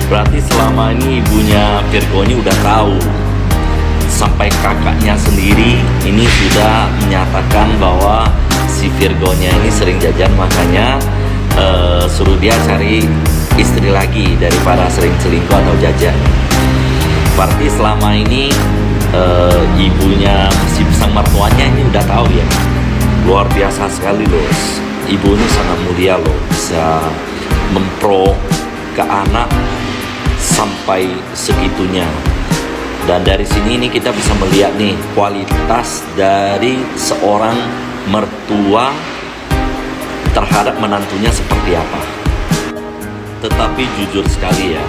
Berarti selama ini ibunya Virgo ini udah tahu. Sampai kakaknya sendiri ini sudah menyatakan bahwa si Virgonya ini sering jajan, makanya suruh dia cari istri lagi daripada sering selingkuh atau jajan. Berarti selama ini ibunya si sang mertuanya ini udah tahu ya. Luar biasa sekali loh. Ibu ini sangat mulia loh, bisa mempro ke anak sampai segitunya. Dan dari sini ini kita bisa melihat nih kualitas dari seorang mertua terhadap menantunya seperti apa. Tetapi jujur sekali ya,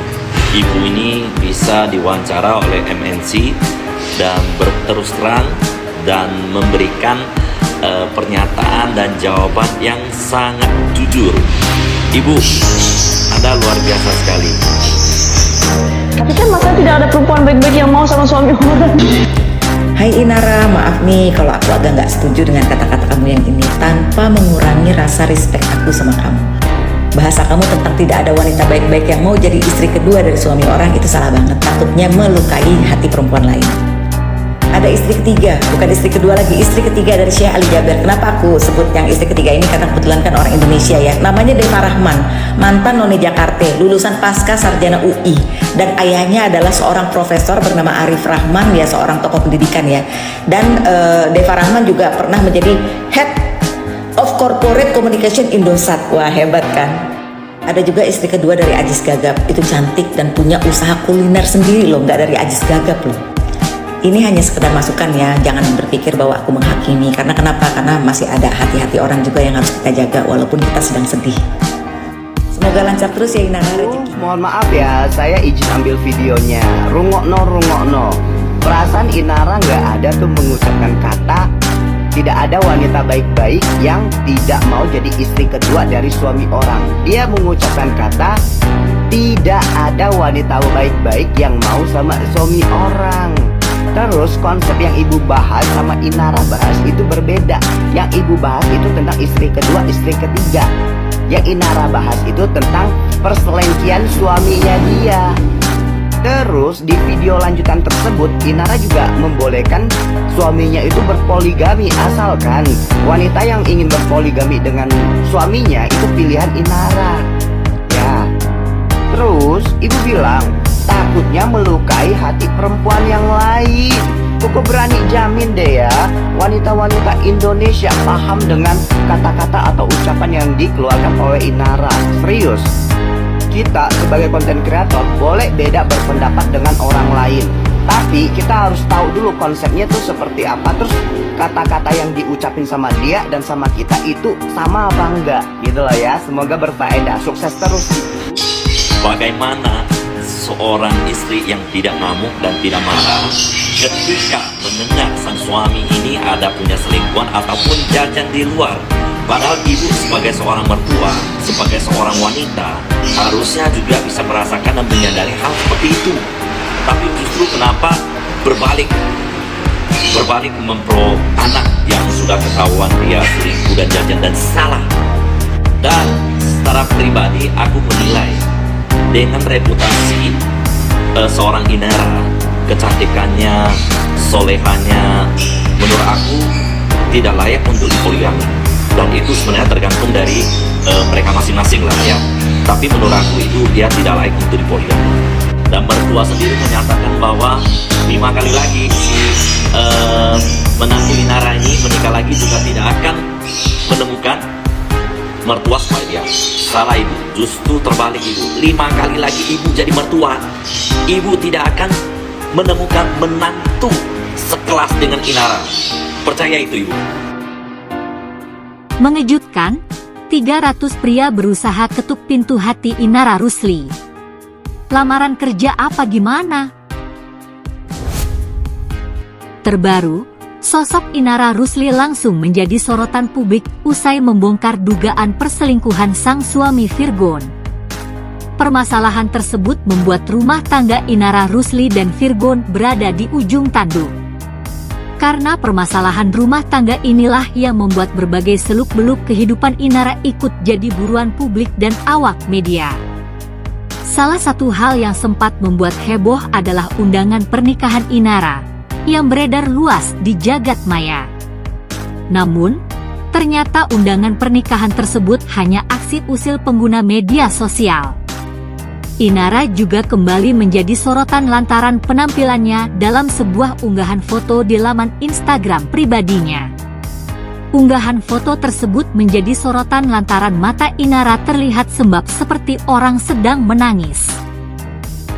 ibu ini bisa diwawancara oleh MNC dan berterus terang dan memberikan pernyataan dan jawaban yang sangat jujur. Ibu, Anda luar biasa sekali. Tapi kan masa tidak ada perempuan baik-baik yang mau sama suami orang. Hai Inara, maaf nih kalau aku agak nggak setuju dengan kata-kata kamu yang ini tanpa mengurangi rasa respect aku sama kamu. Bahasa kamu tentang tidak ada wanita baik-baik yang mau jadi istri kedua dari suami orang itu salah banget. Takutnya melukai hati perempuan lain. Ada istri ketiga, bukan istri kedua lagi, istri ketiga dari Syekh Ali Jaber. Kenapa aku sebut yang istri ketiga ini? Karena kebetulan kan orang Indonesia ya. Namanya Deva Rahman, mantan noni Jakarta, lulusan pasca sarjana UI, dan ayahnya adalah seorang profesor bernama Arif Rahman, ya seorang tokoh pendidikan ya. Dan Deva Rahman juga pernah menjadi Head of Corporate Communication Indosat. Wah, hebat kan? Ada juga istri kedua dari Ajis Gagap, itu cantik dan punya usaha kuliner sendiri loh, nggak dari Ajis Gagap loh. Ini hanya sekedar masukan ya, jangan berpikir bahwa aku menghakimi. Karena kenapa? Karena masih ada hati-hati orang juga yang harus kita jaga walaupun kita sedang sedih. Semoga lancar terus ya Inara rezeki. Mohon maaf ya, saya izin ambil videonya. Rungokno. Perasaan Inara nggak ada tuh mengucapkan kata tidak ada wanita baik-baik yang tidak mau jadi istri kedua dari suami orang. Dia mengucapkan kata tidak ada wanita baik-baik yang mau sama suami orang. Terus konsep yang ibu bahas sama Inara bahas itu berbeda. Yang ibu bahas itu tentang istri kedua, istri ketiga. Yang Inara bahas itu tentang perselingkuhan suaminya dia. Terus di video lanjutan tersebut Inara juga membolehkan suaminya itu berpoligami, asalkan wanita yang ingin berpoligami dengan suaminya itu pilihan Inara. Ya. Terus ibu bilang takutnya melukai hati perempuan yang lain. Koko berani jamin deh ya, wanita-wanita Indonesia paham dengan kata-kata atau ucapan yang dikeluarkan oleh Inara. Serius, kita sebagai konten kreator boleh beda berpendapat dengan orang lain, tapi kita harus tahu dulu konsepnya tuh seperti apa. Terus kata-kata yang diucapin sama dia dan sama kita itu sama apa enggak gitu loh ya. Semoga berfaedah, sukses terus. Bagaimana seorang istri yang tidak ngamuk dan tidak marah ketika mendengar sang suami ini ada punya selingkuhan ataupun jajan di luar? Padahal ibu sebagai seorang mertua, sebagai seorang wanita, harusnya juga bisa merasakan dan menyadari hal seperti itu. Tapi justru kenapa berbalik mempro anak yang sudah ketahuan dia selingkuh dan jajan dan salah. Dan secara pribadi aku menilai dengan reputasi seorang Inara, kecantikannya, solehannya, menurut aku tidak layak untuk dipoligami. Dan itu sebenarnya tergantung dari mereka masing-masing lah ya. Tapi menurut aku itu dia tidak layak untuk dipoligami. Dan mertua sendiri menyatakan bahwa 5 kali lagi menantu Inara ini menikah lagi juga tidak akan menemukan mertua seperti dia. Salah ibu, justru terbalik ibu. 5 kali lagi ibu jadi mertua, ibu tidak akan menemukan menantu sekelas dengan Inara. Percaya itu ibu. Mengejutkan, 300 pria berusaha ketuk pintu hati Inara Rusli. Lamaran kerja apa gimana? Terbaru, sosok Inara Rusli langsung menjadi sorotan publik usai membongkar dugaan perselingkuhan sang suami Virgon. Permasalahan tersebut membuat rumah tangga Inara Rusli dan Virgon berada di ujung tanduk. Karena permasalahan rumah tangga inilah yang membuat berbagai seluk-beluk kehidupan Inara ikut jadi buruan publik dan awak media. Salah satu hal yang sempat membuat heboh adalah undangan pernikahan Inara yang beredar luas di jagat maya. Namun, ternyata undangan pernikahan tersebut hanya aksi usil pengguna media sosial. Inara juga kembali menjadi sorotan lantaran penampilannya dalam sebuah unggahan foto di laman Instagram pribadinya. Unggahan foto tersebut menjadi sorotan lantaran mata Inara terlihat sembab seperti orang sedang menangis.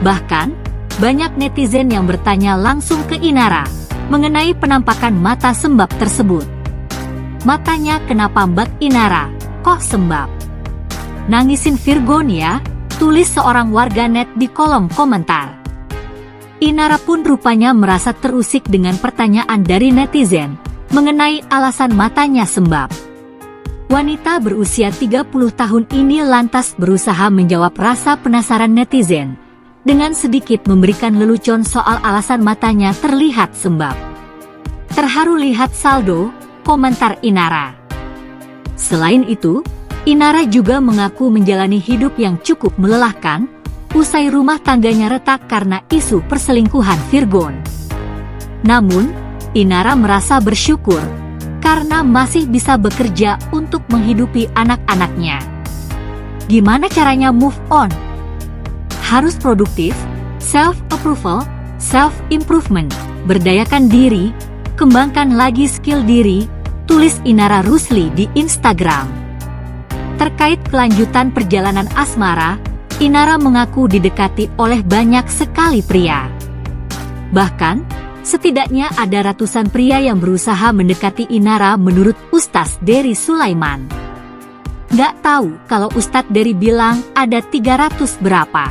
Bahkan, banyak netizen yang bertanya langsung ke Inara mengenai penampakan mata sembab tersebut. Matanya kenapa Mbak Inara, kok sembab? Nangisin Virgon ya, tulis seorang warganet di kolom komentar. Inara pun rupanya merasa terusik dengan pertanyaan dari netizen mengenai alasan matanya sembab. Wanita berusia 30 tahun ini lantas berusaha menjawab rasa penasaran netizen dengan sedikit memberikan lelucon soal alasan matanya terlihat sembab. Terharu lihat saldo, komentar Inara. Selain itu, Inara juga mengaku menjalani hidup yang cukup melelahkan usai rumah tangganya retak karena isu perselingkuhan Virgon. Namun, Inara merasa bersyukur karena masih bisa bekerja untuk menghidupi anak-anaknya. Gimana caranya move on? Harus produktif, self-approval, self-improvement, berdayakan diri, kembangkan lagi skill diri, tulis Inara Rusli di Instagram. Terkait kelanjutan perjalanan asmara, Inara mengaku didekati oleh banyak sekali pria. Bahkan, setidaknya ada ratusan pria yang berusaha mendekati Inara menurut Ustaz Dery Sulaiman. Gak tahu kalau Ustadz Dery bilang ada 300 berapa.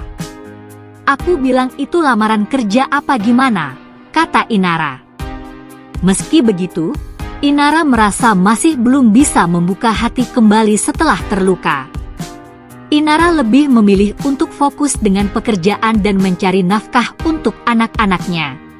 Aku bilang itu lamaran kerja apa gimana, kata Inara. Meski begitu, Inara merasa masih belum bisa membuka hati kembali setelah terluka. Inara lebih memilih untuk fokus dengan pekerjaan dan mencari nafkah untuk anak-anaknya.